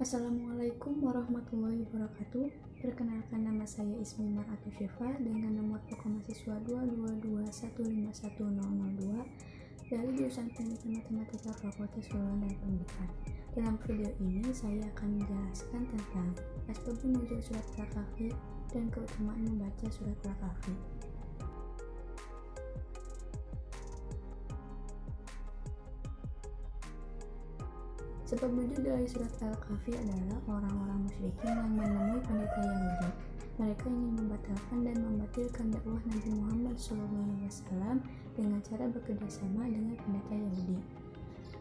Assalamualaikum warahmatullahi wabarakatuh. Perkenalkan, nama saya Ismi Mar'atu Syifa dengan nomor pokok mahasiswa 222151002 dari jurusan Pendidikan Matematika Fakultas Filologi dan Pendidikan. Dalam video ini saya akan menjelaskan tentang asbabun nuzul surat Al-Kahfi dan keutamaan membaca surat Al-Kahfi. Sebab nuzul dari surat Al-Kahfi adalah orang-orang musyrikin yang menemui pendeta Yahudi. Mereka ingin membatalkan dan membatalkan dakwah Nabi Muhammad SAW dengan cara bekerjasama dengan pendeta Yahudi.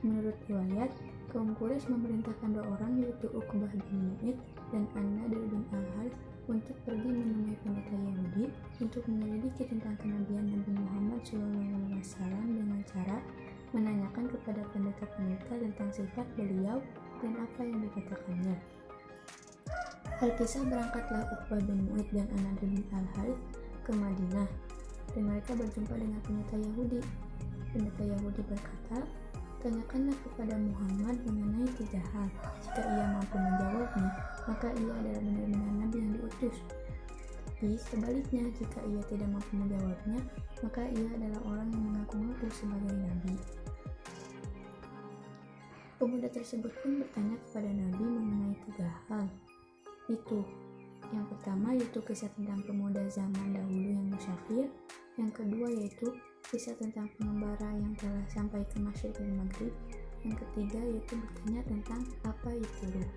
Menurut riwayat, kaum Quraisy memerintahkan dua orang, yaitu Uqbah bin Mu'id dan An-Nadir bin Al-Harith, untuk pergi menemui pendeta Yahudi untuk menyelidiki tentang kenabian Nabi Muhammad SAW dengan cara menanyakan kepada pendeta-pendeta tentang sifat beliau dan apa yang dikatakannya. Alkisah, berangkatlah Uqbah bin Mu'id dan An-Nadir bin Al-Harith ke Madinah, dan mereka berjumpa dengan pendeta Yahudi. Pendeta Yahudi berkata, "Tanyakanlah kepada Muhammad mengenai 3 hal. Jika ia mampu menjawabnya, maka ia adalah benar-benar Nabi yang diutus. Tapi sebaliknya, jika ia tidak mampu menjawabnya, maka ia adalah orang yang mengaku-ngaku sebagai Nabi." Pemuda tersebut pun bertanya kepada Nabi mengenai 3 hal. Itu, yang pertama yaitu kisah tentang pemuda zaman dahulu yang musyafir. Yang kedua yaitu kisah tentang pengembara yang telah sampai ke Masyriq dan Maghrib. Yang ketiga yaitu bertanya tentang apa itu ruh.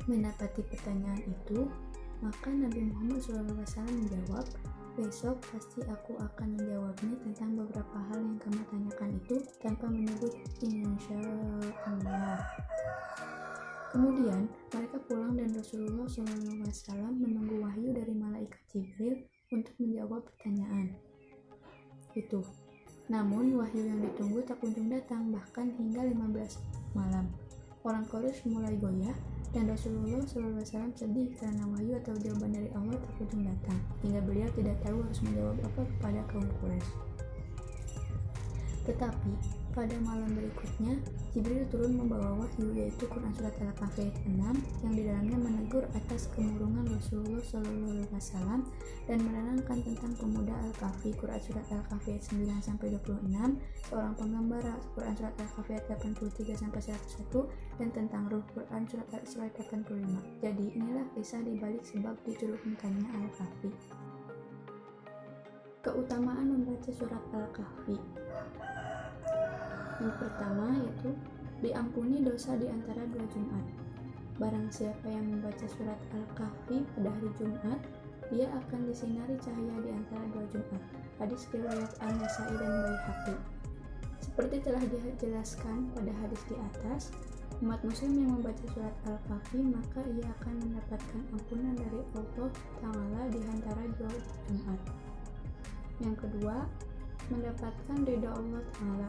Mendapati pertanyaan itu, maka Nabi Muhammad SAW menjawab, "Besok pasti aku akan menjawabnya tentang beberapa hal yang kamu tanyakan itu tanpa menyebut insya Allah." Kemudian mereka pulang dan Rasulullah SAW menunggu wahyu dari malaikat Jibril untuk menjawab pertanyaan itu. Namun wahyu yang ditunggu tak kunjung datang, bahkan hingga 15 malam. Orang Quraisy mulai goyah dan Rasulullah SAW sedih karena wahyu atau jawaban dari Allah tak kunjung datang, hingga beliau tidak tahu harus menjawab apa kepada kaum Quraisy. Tetapi pada malam berikutnya, Jibril turun membawa wahyu, yaitu Quran Surat Al-Kahfi ayat 6, yang di dalamnya menegur atas kemurungan Rasulullah SAW dan menerangkan tentang pemuda Al-Kahfi. Quran Surat Al-Kahfi ayat 9-26, seorang pengembara Quran Surat Al-Kahfi ayat 83-101, dan tentang ruh Quran Surat Al-Isra ayat 85. Jadi inilah kisah dibalik sebab diturunkannya Al-Kahfi. Keutamaan membaca surat Al-Kahfi. Yang pertama yaitu diampuni dosa di antara 2 Jumat. Barang siapa yang membaca surat Al-Kahfi pada hari Jumat, dia akan disinari cahaya di antara 2 Jumat. Hadis riwayat An-Nasa'i dan Baihaqi. Seperti telah dijelaskan pada hadis di atas, umat muslim yang membaca surat Al-Kahfi maka ia akan mendapatkan ampunan dari Allah Ta'ala di antara 2 Jumat. Yang kedua, mendapatkan ridha Allah Ta'ala.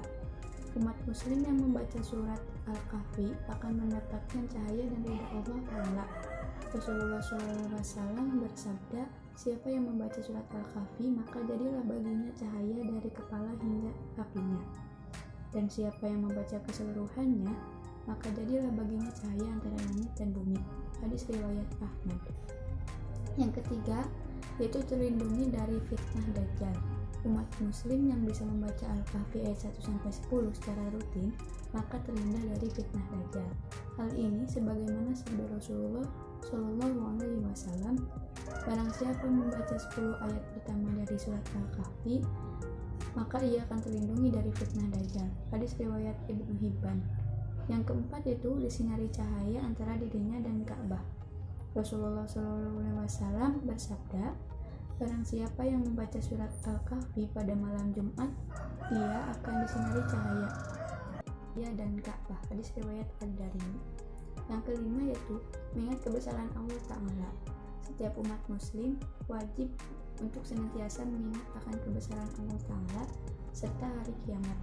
Umat muslim yang membaca surat Al-Kahfi akan mendapatkan cahaya dan ridha Allah Ta'ala. Rasulullah SAW bersabda, "Siapa yang membaca surat Al-Kahfi maka jadilah baginya cahaya dari kepala hingga kakinya. Dan siapa yang membaca keseluruhannya maka jadilah baginya cahaya antara langit dan bumi." Hadis riwayat Ahmad. Yang ketiga yaitu terlindungi dari fitnah Dajjal. Umat muslim yang bisa membaca Al-Kahfi ayat 1-10 secara rutin maka terhindar dari fitnah Dajjal. Hal ini sebagaimana sabda Rasulullah SAW, "Barang siapa membaca 10 ayat pertama dari surat Al-Kahfi maka ia akan terlindungi dari fitnah Dajjal." Hadis riwayat Ibnu Hibban. Yang keempat yaitu disinari cahaya antara dirinya dan Ka'bah. Rasulullah SAW bersabda, "Barang siapa yang membaca surat Al-Kahfi pada malam Jumat, dia akan disinari cahaya dia dan Ka'bah." Hadis riwayat Ad-Darimi. Yang kelima yaitu mengingat kebesaran Allah Ta'ala. Setiap umat muslim wajib untuk senantiasa mengingat akan kebesaran Allah Ta'ala serta hari kiamat.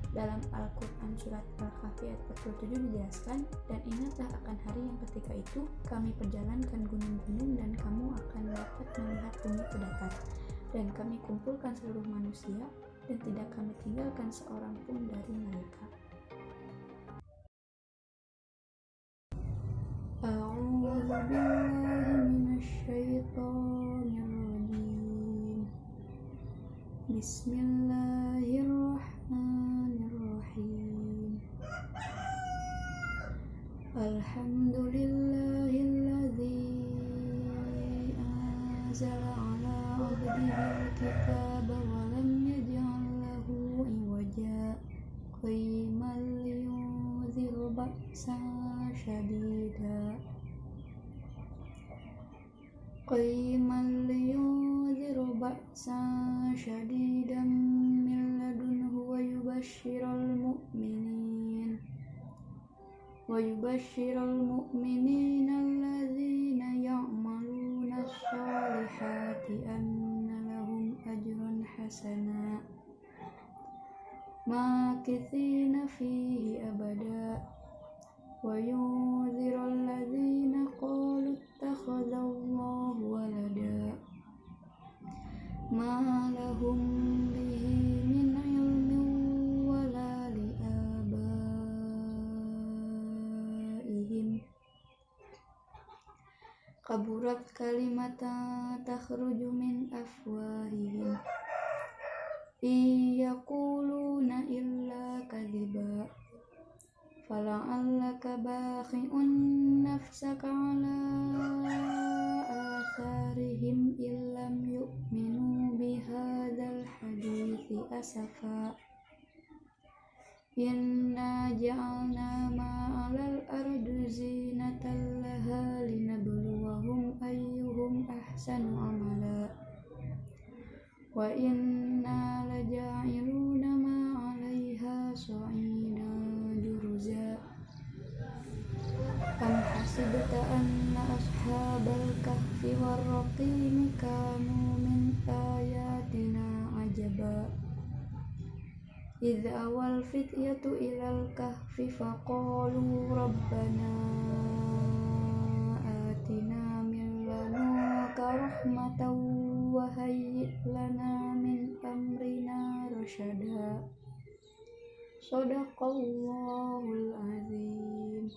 Dalam Al-Quran Surat Al-Kahfi ayat 47 dijelaskan, "Dan ingatlah akan hari yang ketika itu kami perjalankan gunung-gunung dan kamu akan dapat melihat bumi itu datar. Dan kami kumpulkan seluruh manusia dan tidak kami tinggalkan seorang pun dari mereka." A'udzu billahi minasyaitonir rajim. Bismillahirrahmanirrahim. Alhamdulillahilladzi anzala ala 'abdihil kitaba wa lam yaj'al lahu iwaja qayyiman liyunzira ba'san syadidan min ladunhu wa yubashshiral mu'minina alladzina ya'maluna sholihati anna lahum ajran hasana makithina fihi abada wa yunziral ladzina qalu ittakhadallahu walada ma lahum bihi min ilmin wala liabaihim kaburat kalimatan takhruju min afwahihim yaquluna illa kadhiba fala'allaka bakhi'un nafsaka ala atharihim illam yu'minu bihadzal hadithi asafa inna ja'alna ma'alal ardi zinatan laha linabluwahum ayyuhum ahsanu amala wa inna laja'iluna ma'alaiha sa'idan juruza am hasibta anna ashabal kahfi warraqimi kanu min ayatina ajaba idh awal fityatu ilal kahfi faqalu rabbana atina min ladunka rahmatan wa hayyi' lana min amrina rasyada. Shadaqallahul azim.